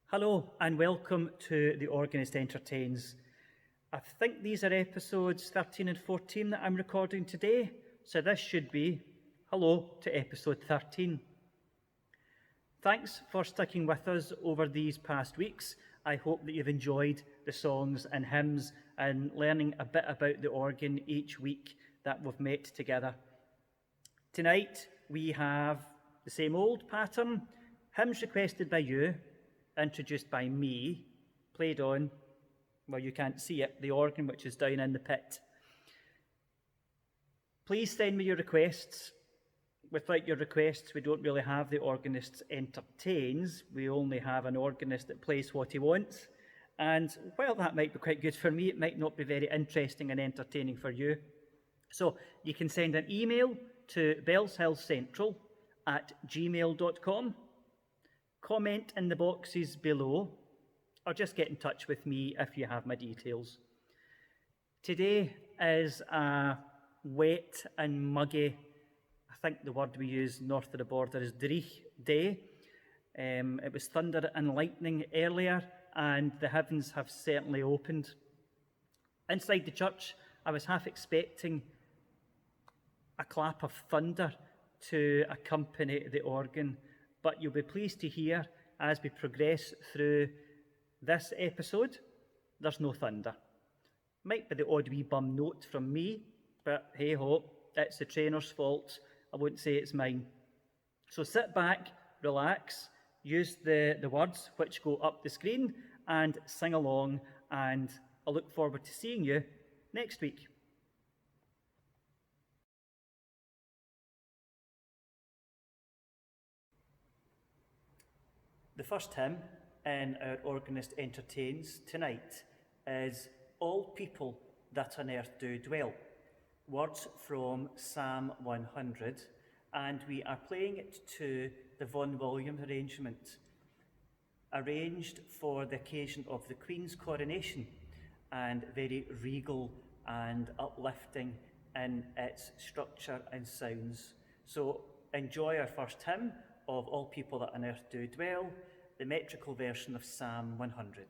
Hello and welcome to The Organist Entertains. I think these are episodes 13 and 14 that I'm recording today, so this should be hello to episode 13. Thanks for sticking with us over these past weeks. I hope that you've enjoyed the songs and hymns and learning a bit about the organ each week that we've met together. Tonight we have the same old pattern, hymns requested by you, introduced by me, played on, well, you can't see it, the organ which is down in the pit. Please send me your requests. Without your requests, we don't really have the Organist Entertains. We only have an organist that plays what he wants. And while that might be quite good for me, it might not be very interesting and entertaining for you. So you can send an email to Bellshill Central at gmail.com. Comment in the boxes below, or just get in touch with me if you have my details. Today is a wet and muggy, I think the word we use north of the border is dreich day. It was thunder and lightning earlier, and the heavens have certainly opened. Inside the church, I was half expecting a clap of thunder to accompany the organ, but you'll be pleased to hear as we progress through this episode, there's no thunder. Might be the odd wee bum note from me, but hey ho, it's the trainer's fault. I wouldn't say it's mine. So sit back, relax, use the words which go up the screen and sing along, and I look forward to seeing you next week. The first hymn in our Organist Entertains tonight is All People That on Earth Do Dwell, words from Psalm 100, and we are playing it to the Vaughan Williams arrangement, arranged for the occasion of the Queen's coronation, and very regal and uplifting in its structure and sounds. So enjoy our first hymn of All People That on Earth Do Dwell, the metrical version of Psalm 100.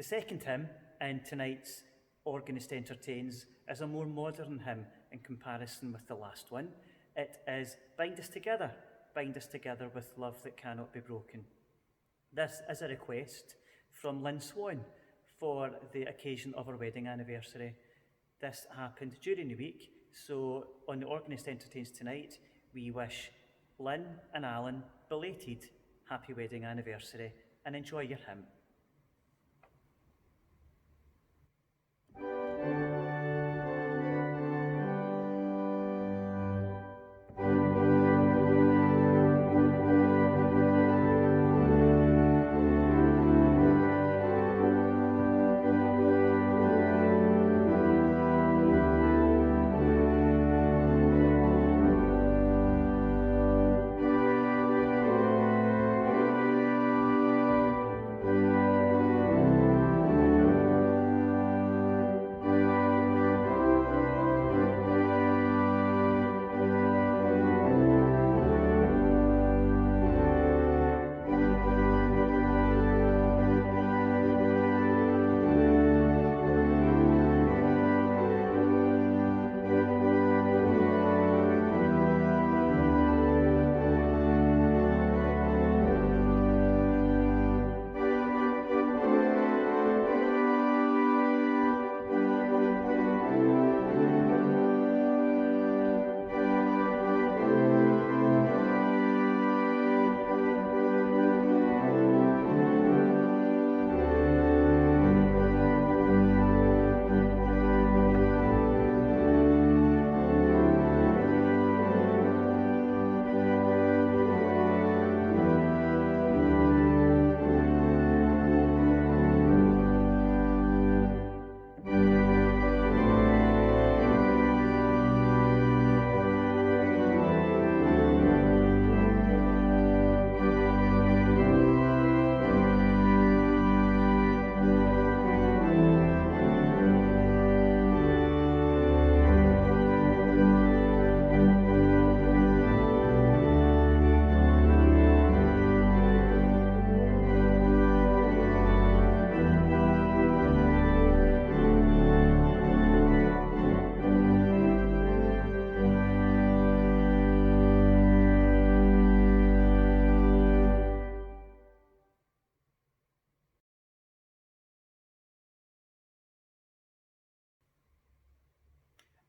The second hymn in tonight's Organist Entertains is a more modern hymn in comparison with the last one. It is Bind Us Together with love that cannot be broken. This is a request from Lynn Swan for the occasion of our wedding anniversary. This happened during the week, so on the Organist Entertains tonight, we wish Lynn and Alan belated happy wedding anniversary and enjoy your hymn.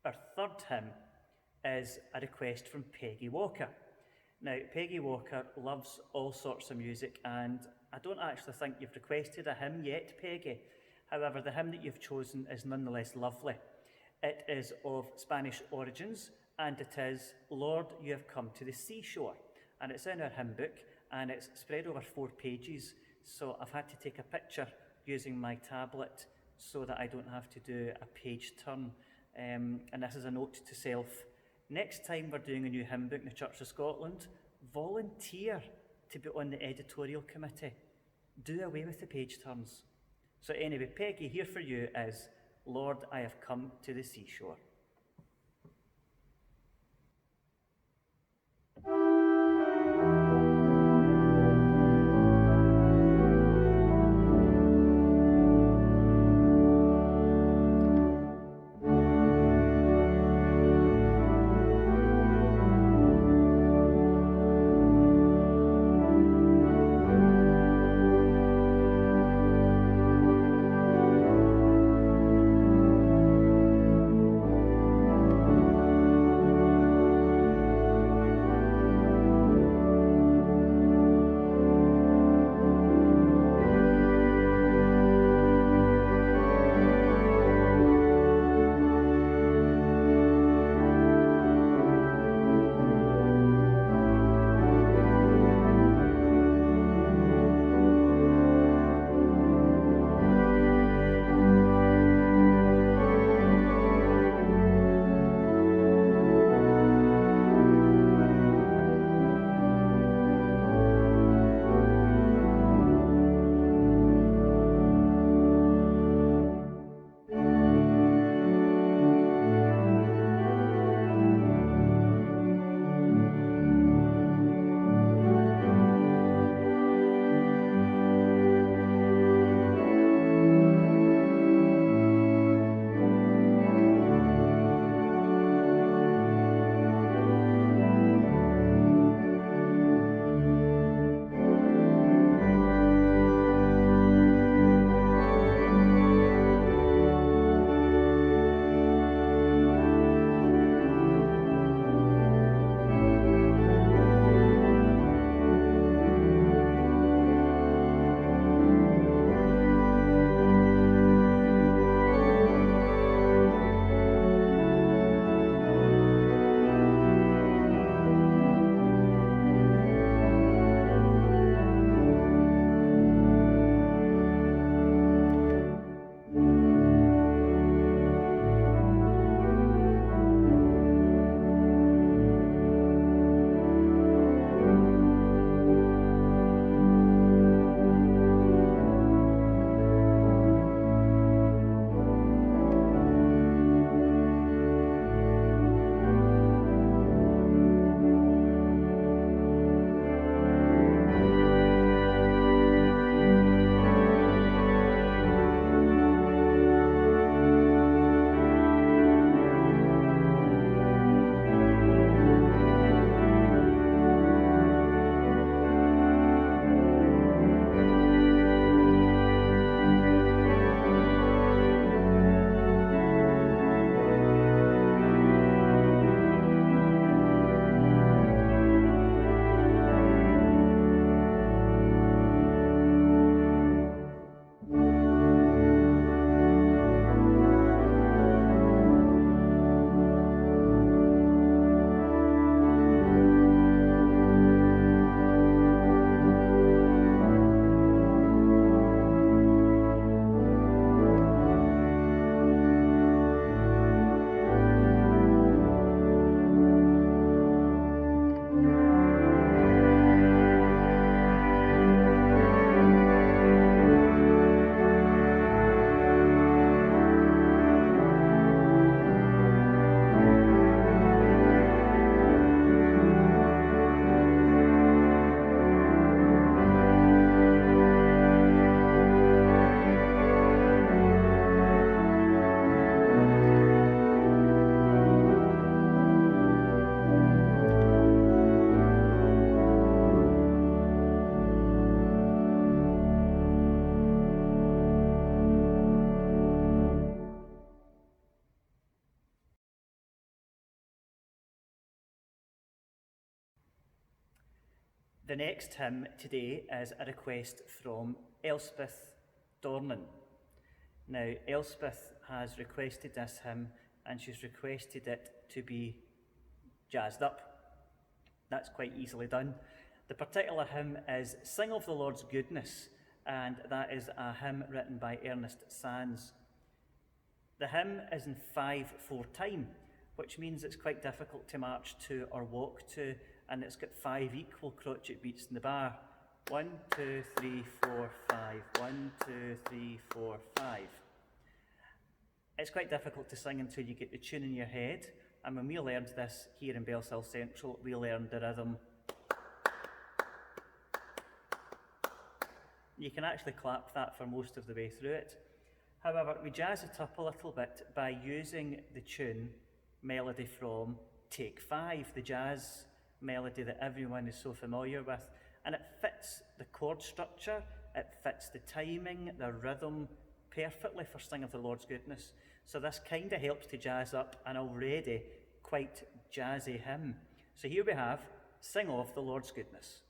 Our third hymn is a request from Peggy Walker. Now, Peggy Walker loves all sorts of music, and I don't actually think you've requested a hymn yet, Peggy. However, the hymn that you've chosen is nonetheless lovely. It is of Spanish origins, and it is Lord, You Have Come to the Seashore. And it's in our hymn book, and it's spread over 4 pages, so I've had to take a picture using my tablet so that I don't have to do a page turn. And this is a note to self. Next time we're doing a new hymn book in the Church of Scotland, volunteer to be on the editorial committee. Do away with the page turns. So anyway, Peggy, here for you is Lord, I Have Come to the Seashore. The next hymn today is a request from Elspeth Dornan. Now, Elspeth has requested this hymn, and she's requested it to be jazzed up. That's quite easily done. The particular hymn is Sing of the Lord's Goodness, and that is a hymn written by Ernest Sands. The hymn is in 5/4 time, which means it's quite difficult to march to or walk to, and it's got 5 equal crotchet beats in the bar. 1, 2, 3, 4, 5. 1, 2, 3, 4, 5. It's quite difficult to sing until you get the tune in your head, and when we learned this here in Bellshill Central, we learned the rhythm. You can actually clap that for most of the way through it. However, we jazz it up a little bit by using the tune melody from Take 5, the jazz melody that everyone is so familiar with, and it fits the chord structure, it fits the timing, the rhythm perfectly for Sing of the Lord's Goodness. So this kind of helps to jazz up an already quite jazzy hymn. So here we have Sing of the Lord's Goodness.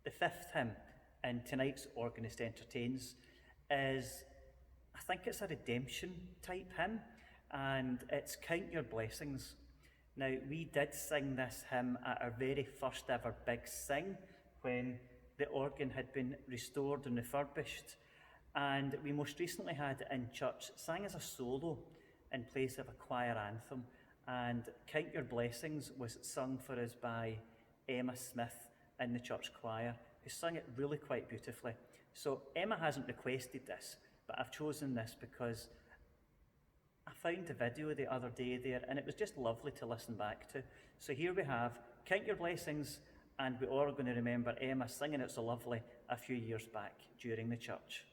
The fifth hymn in tonight's Organist Entertains is, I think it's a redemption type hymn, and it's Count Your Blessings. Now, we did sing this hymn at our very first ever Big Sing when the organ had been restored and refurbished, and we most recently had it in church sang as a solo in place of a choir anthem, and Count Your Blessings was sung for us by Emma Smith in the church choir, who sung it really quite beautifully. So Emma hasn't requested this, but I've chosen this because I found the video the other day there, and it was just lovely to listen back to. So here we have Count Your Blessings, and we're all going to remember Emma singing it so lovely a few years back during the church.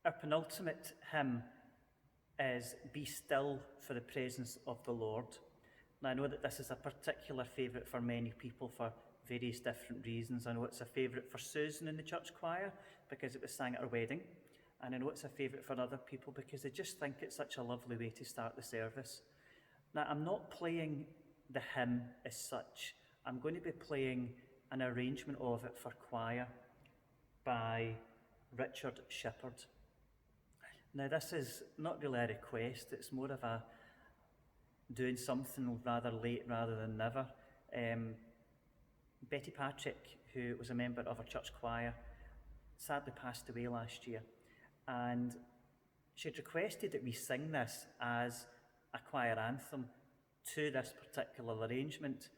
Our penultimate hymn is Be Still for the Presence of the Lord. Now, I know that this is a particular favourite for many people for various different reasons. I know it's a favourite for Susan in the church choir because it was sang at her wedding. And I know it's a favourite for other people because they just think it's such a lovely way to start the service. Now, I'm not playing the hymn as such. I'm going to be playing an arrangement of it for choir by Richard Shepherd. Now, this is not really a request, it's more of a doing something rather late rather than never. Betty Patrick, who was a member of our church choir, sadly passed away last year, and she'd requested that we sing this as a choir anthem to this particular arrangement,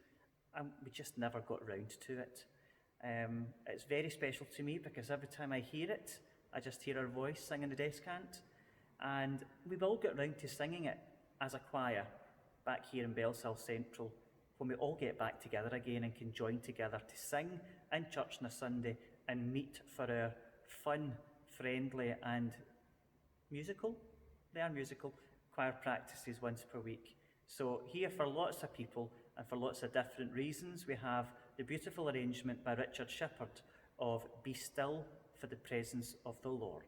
and we just never got round to it. It's very special to me because every time I hear it, I just hear her voice singing the descant, and we will get round to singing it as a choir back here in Bellshill Central when we all get back together again and can join together to sing in church on a Sunday and meet for our fun, friendly and musical choir practices once per week. So here for lots of people and for lots of different reasons, we have the beautiful arrangement by Richard Shepherd of Be Still for the Presence of the Lord.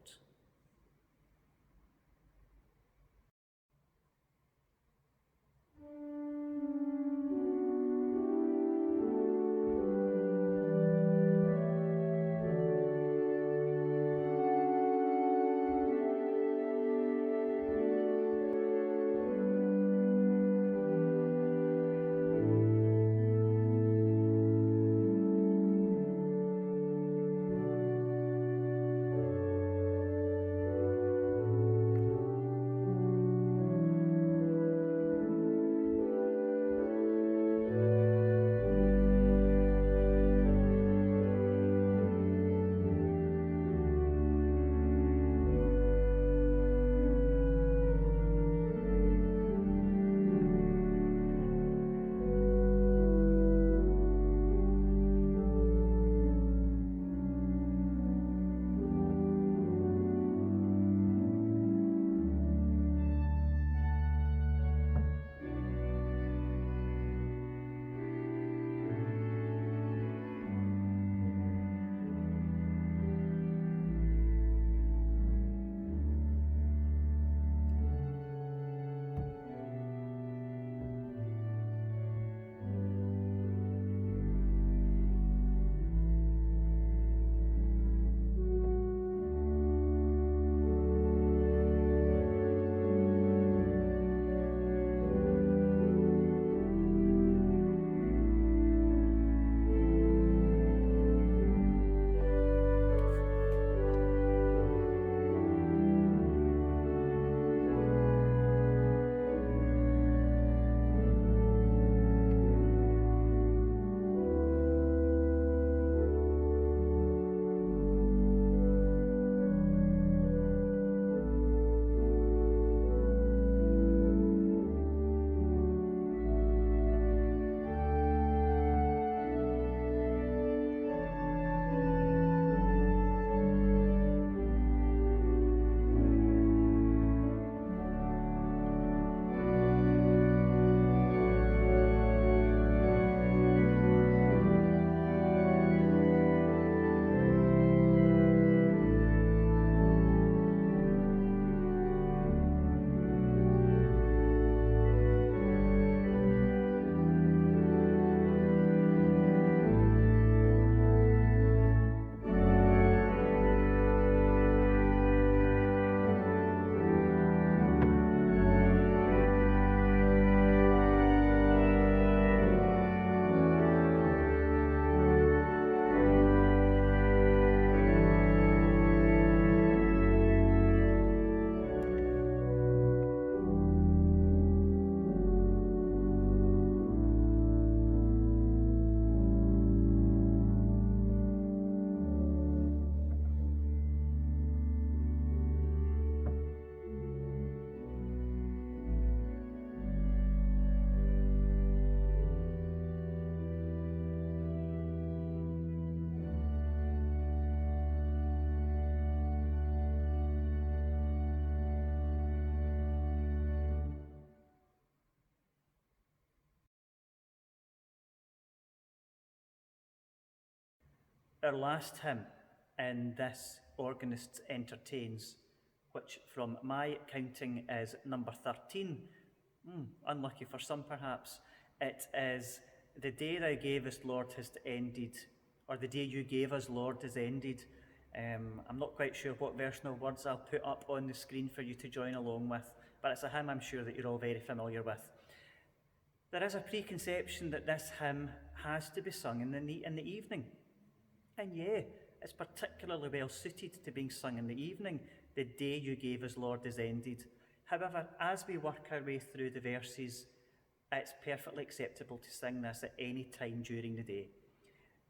Our last hymn in this Organist Entertains, which from my counting is number 13, unlucky for some perhaps, it is "The day thou gavest, Lord, has ended," or "The day you gave us, Lord, is ended." I'm not quite sure what version of words I'll put up on the screen for you to join along with, but it's a hymn I'm sure that you're all very familiar with. There is a preconception that this hymn has to be sung in the evening. And yeah, it's particularly well suited to being sung in the evening. The day you gave us, Lord, is ended. However, as we work our way through the verses, it's perfectly acceptable to sing this at any time during the day.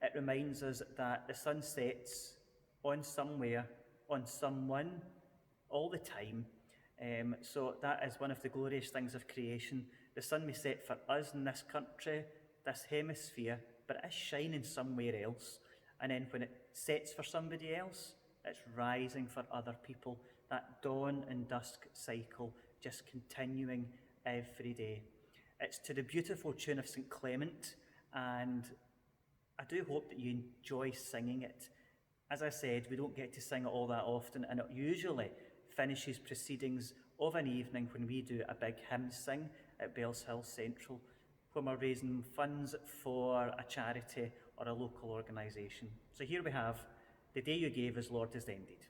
It reminds us that the sun sets on somewhere, on someone, all the time. So that is one of the glorious things of creation. The sun may set for us in this country, this hemisphere, but it is shining somewhere else. And then when it sets for somebody else, it's rising for other people. That dawn and dusk cycle just continuing every day. It's to the beautiful tune of St. Clement, and I do hope that you enjoy singing it. As I said, we don't get to sing it all that often, and it usually finishes proceedings of an evening when we do a big hymn sing at Bellshill Central, when we're raising funds for a charity or a local organisation. So here we have, The Day You Gave Us, Lord, is ended.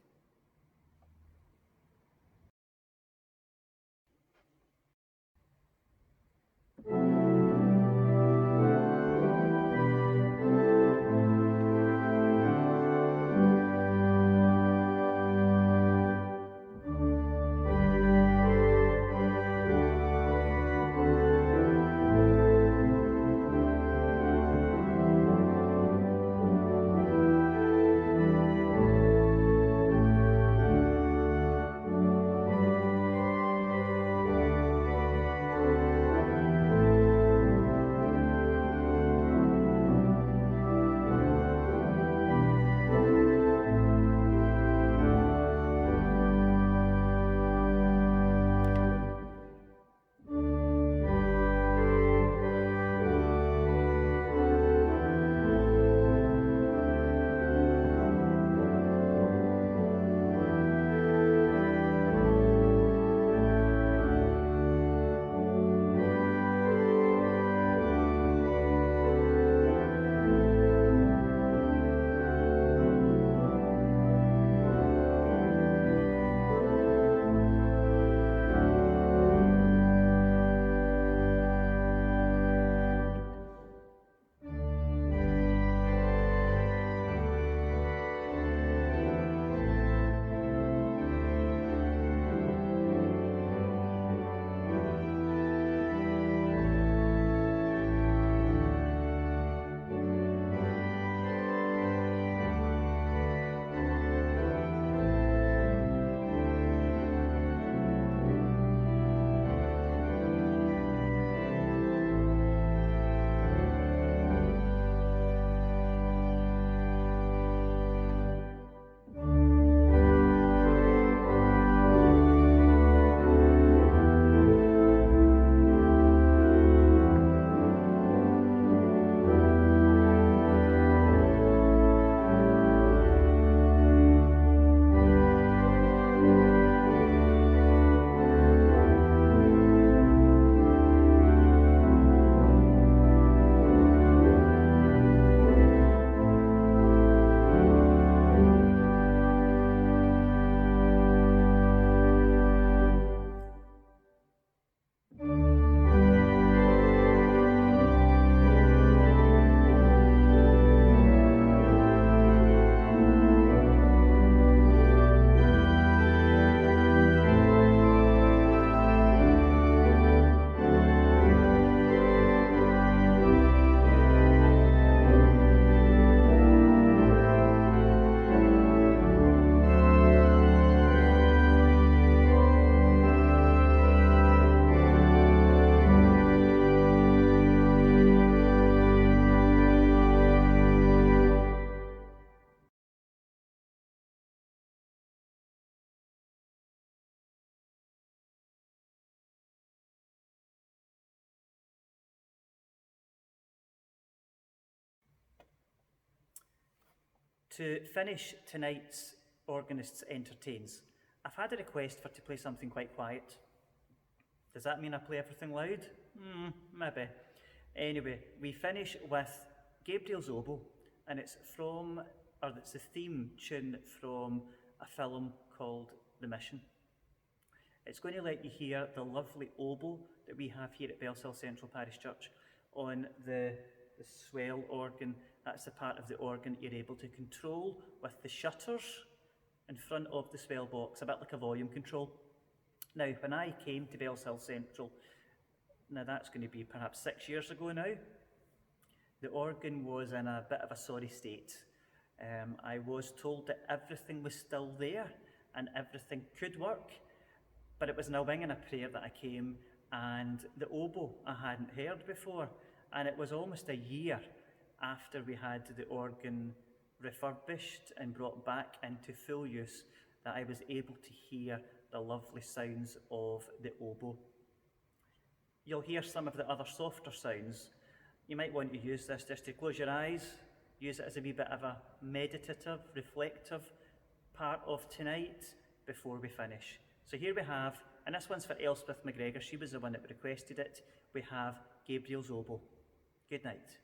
To finish tonight's Organists Entertains, I've had a request to play something quite quiet. Does that mean I play everything loud? Maybe. Anyway, we finish with Gabriel's Oboe, and it's from or it's the theme tune from a film called The Mission. It's going to let you hear the lovely oboe that we have here at Bellshill Central Parish Church on the swell organ. That's the part of the organ you're able to control with the shutters in front of the swell box, a bit like a volume control. Now, when I came to Bellshill Central, now that's going to be perhaps 6 years ago now, the organ was in a bit of a sorry state. I was told that everything was still there and everything could work, but it was in a wing and a prayer that I came, and the oboe I hadn't heard before, and it was almost a year after we had the organ refurbished and brought back into full use that I was able to hear the lovely sounds of the oboe. You'll hear some of the other softer sounds. You might want to use this just to close your eyes, use it as a wee bit of a meditative, reflective part of tonight before we finish. So here we have, and this one's for Elspeth McGregor, she was the one that requested it, we have Gabriel's oboe. Good night.